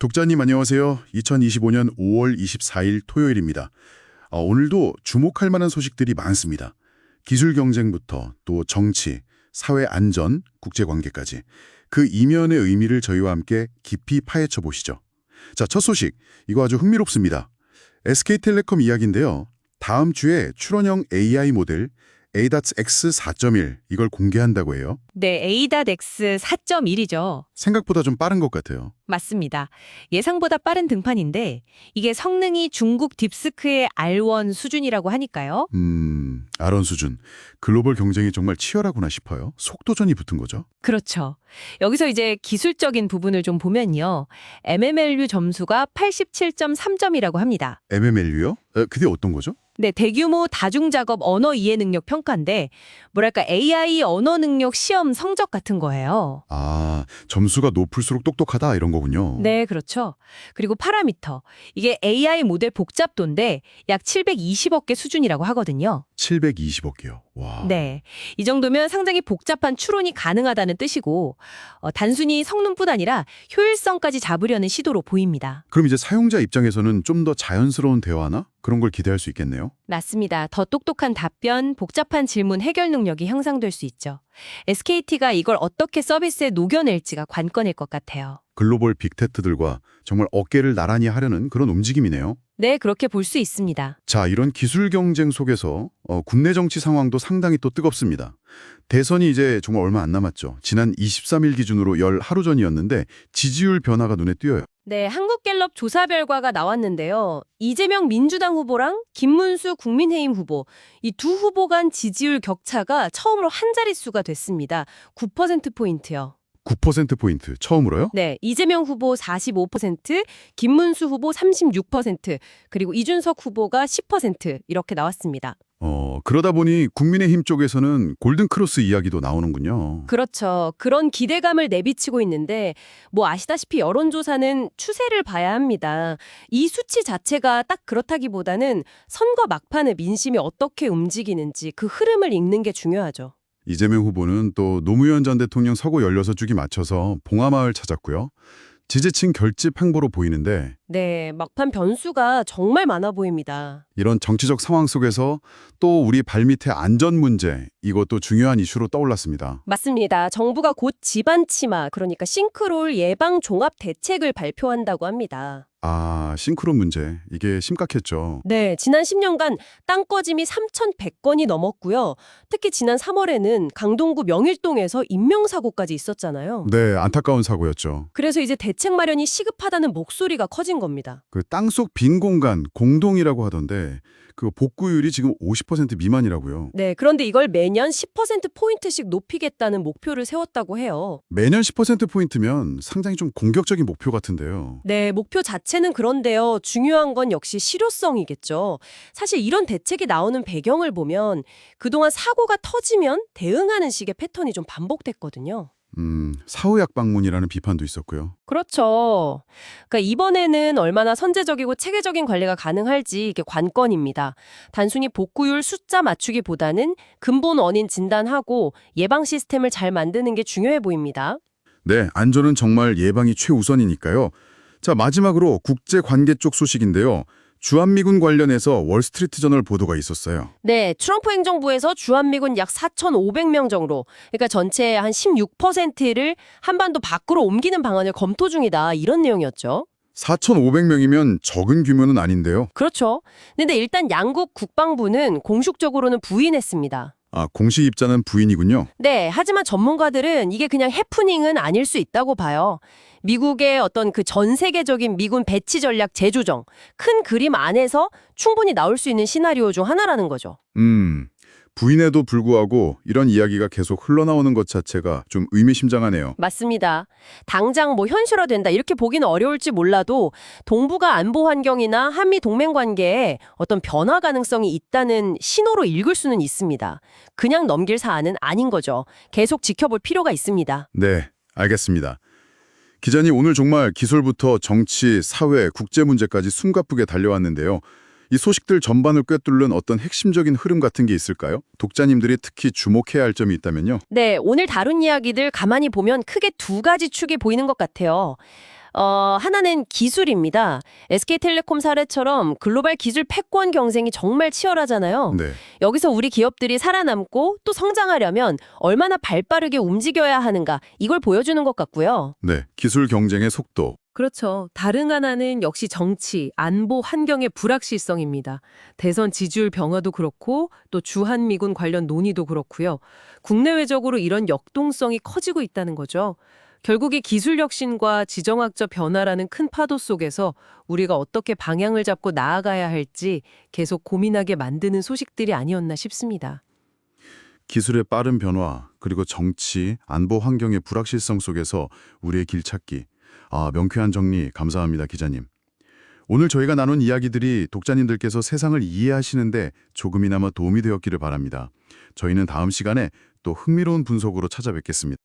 독자님 안녕하세요. 2025년 5월 24일 토요일입니다. 오늘도 주목할 만한 소식들이 많습니다. 기술 경쟁부터 또 정치, 사회 안전, 국제 관계까지 그 이면의 의미를 저희와 함께 깊이 파헤쳐 보시죠. 자, 첫 소식. 이거 아주 흥미롭습니다. SK텔레콤 이야기인데요. 다음 주에 출원형 AI 모델 ADAX 4.1 이걸 공개한다고 해요. 네, ADAX 4.1이죠. 생각보다 좀 빠른 것 같아요. 맞습니다. 예상보다 빠른 등판인데 이게 성능이 중국 딥스크의 R1 수준이라고 하니까요. 아론 수준. 글로벌 경쟁이 정말 치열하구나 싶어요. 속도전이 붙은 거죠. 그렇죠. 여기서 이제 기술적인 부분을 좀 보면요. MMLU 점수가 87.3점이라고 합니다. MMLU요? 그게 어떤 거죠? 네, 대규모 다중작업 언어 이해 능력 평가인데 뭐랄까 AI 언어 능력 시험 성적 같은 거예요. 아, 점수가 높을수록 똑똑하다 이런 거군요. 네, 그렇죠. 그리고 파라미터. 이게 AI 모델 복잡도인데 약 720억 개 수준이라고 하거든요. 720억 개요. 와. 네. 이 정도면 상당히 복잡한 추론이 가능하다는 뜻이고 단순히 성능뿐 아니라 효율성까지 잡으려는 시도로 보입니다. 그럼 이제 사용자 입장에서는 좀 더 자연스러운 대화나 그런 걸 기대할 수 있겠네요. 맞습니다. 더 똑똑한 답변, 복잡한 질문 해결 능력이 향상될 수 있죠. SKT가 이걸 어떻게 서비스에 녹여낼지가 관건일 것 같아요. 글로벌 빅테크들과 정말 어깨를 나란히 하려는 그런 움직임이네요. 네, 그렇게 볼 수 있습니다. 자, 이런 기술 경쟁 속에서 국내 정치 상황도 상당히 또 뜨겁습니다. 대선이 이제 정말 얼마 안 남았죠. 지난 23일 기준으로 열 하루 전이었는데 지지율 변화가 눈에 띄어요. 네, 한국갤럽 조사 결과가 나왔는데요. 이재명 민주당 후보랑 김문수 국민의힘 후보, 이 두 후보 간 지지율 격차가 처음으로 한 자릿수가 됐습니다. 9%포인트요. 9%포인트 처음으로요? 네, 이재명 후보 45%, 김문수 후보 36%, 그리고 이준석 후보가 10% 이렇게 나왔습니다. 그러다 보니 국민의힘 쪽에서는 골든크로스 이야기도 나오는군요. 그렇죠. 그런 기대감을 내비치고 있는데 뭐 아시다시피 여론조사는 추세를 봐야 합니다. 이 수치 자체가 딱 그렇다기보다는 선거 막판에 민심이 어떻게 움직이는지 그 흐름을 읽는 게 중요하죠. 이재명 후보는 또 노무현 전 대통령 서고 16주기 맞춰서 봉하마을 찾았고요. 지지층 결집 행보로 보이는데 네, 막판 변수가 정말 많아 보입니다. 이런 정치적 상황 속에서 또 우리 발밑의 안전 문제 이것도 중요한 이슈로 떠올랐습니다. 맞습니다. 정부가 곧 집안 침하, 그러니까 싱크홀 예방 종합 대책을 발표한다고 합니다. 아, 싱크로 문제 이게 심각했죠. 네, 지난 10년간 땅 꺼짐이 3,100건이 넘었고요. 특히 지난 3월에는 강동구 명일동에서 인명사고까지 있었잖아요. 네, 안타까운 사고였죠. 그래서 이제 대책 마련이 시급하다는 목소리가 커진 겁니다. 그 땅속 빈 공간 공동이라고 하던데 그 복구율이 지금 50% 미만이라고요. 네, 그런데 이걸 매년 10%포인트씩 높이겠다는 목표를 세웠다고 해요. 매년 10%포인트면 상당히 좀 공격적인 목표 같은데요. 네, 목표 자체는 그런데요. 중요한 건 역시 실효성이겠죠. 사실 이런 대책이 나오는 배경을 보면 그동안 사고가 터지면 대응하는 식의 패턴이 좀 반복됐거든요. 사후약 방문이라는 비판도 있었고요. 그렇죠. 그러니까 이번에는 얼마나 선제적이고 체계적인 관리가 가능할지 이게 관건입니다. 단순히 복구율 숫자 맞추기보다는 근본 원인 진단하고 예방 시스템을 잘 만드는 게 중요해 보입니다. 네, 안전은 정말 예방이 최우선이니까요. 자, 마지막으로 국제 관계 쪽 소식인데요. 주한미군 관련해서 월스트리트저널 보도가 있었어요. 네, 트럼프 행정부에서 주한미군 약 4,500명 정도, 그러니까 전체의 한 16%를 한반도 밖으로 옮기는 방안을 검토 중이다, 이런 내용이었죠. 4,500명이면 적은 규모는 아닌데요. 그렇죠. 근데 일단 양국 국방부는 공식적으로는 부인했습니다. 아, 공식 입장은 부인이군요. 네, 하지만 전문가들은 이게 그냥 해프닝은 아닐 수 있다고 봐요. 미국의 어떤 그 전 세계적인 미군 배치 전략 재조정, 큰 그림 안에서 충분히 나올 수 있는 시나리오 중 하나라는 거죠. 부인에도 불구하고 이런 이야기가 계속 흘러나오는 것 자체가 좀 의미심장하네요. 맞습니다. 당장 뭐 현실화된다 이렇게 보기는 어려울지 몰라도 동북아 안보 환경이나 한미 동맹 관계에 어떤 변화 가능성이 있다는 신호로 읽을 수는 있습니다. 그냥 넘길 사안은 아닌 거죠. 계속 지켜볼 필요가 있습니다. 네, 알겠습니다. 기자님, 오늘 정말 기술부터 정치, 사회, 국제 문제까지 숨가쁘게 달려왔는데요. 이 소식들 전반을 꿰뚫는 어떤 핵심적인 흐름 같은 게 있을까요? 독자님들이 특히 주목해야 할 점이 있다면요. 네, 오늘 다룬 이야기들 가만히 보면 크게 두 가지 축이 보이는 것 같아요. 하나는 기술입니다. SK텔레콤 사례처럼 글로벌 기술 패권 경쟁이 정말 치열하잖아요. 네. 여기서 우리 기업들이 살아남고 또 성장하려면 얼마나 발빠르게 움직여야 하는가 이걸 보여주는 것 같고요. 네. 기술 경쟁의 속도. 그렇죠. 다른 하나는 역시 정치, 안보 환경의 불확실성입니다. 대선 지지율 변화도 그렇고 또 주한미군 관련 논의도 그렇고요. 국내외적으로 이런 역동성이 커지고 있다는 거죠. 결국 이 기술 혁신과 지정학적 변화라는 큰 파도 속에서 우리가 어떻게 방향을 잡고 나아가야 할지 계속 고민하게 만드는 소식들이 아니었나 싶습니다. 기술의 빠른 변화, 그리고 정치, 안보 환경의 불확실성 속에서 우리의 길 찾기. 명쾌한 정리 감사합니다, 기자님. 오늘 저희가 나눈 이야기들이 독자님들께서 세상을 이해하시는데 조금이나마 도움이 되었기를 바랍니다. 저희는 다음 시간에 또 흥미로운 분석으로 찾아뵙겠습니다.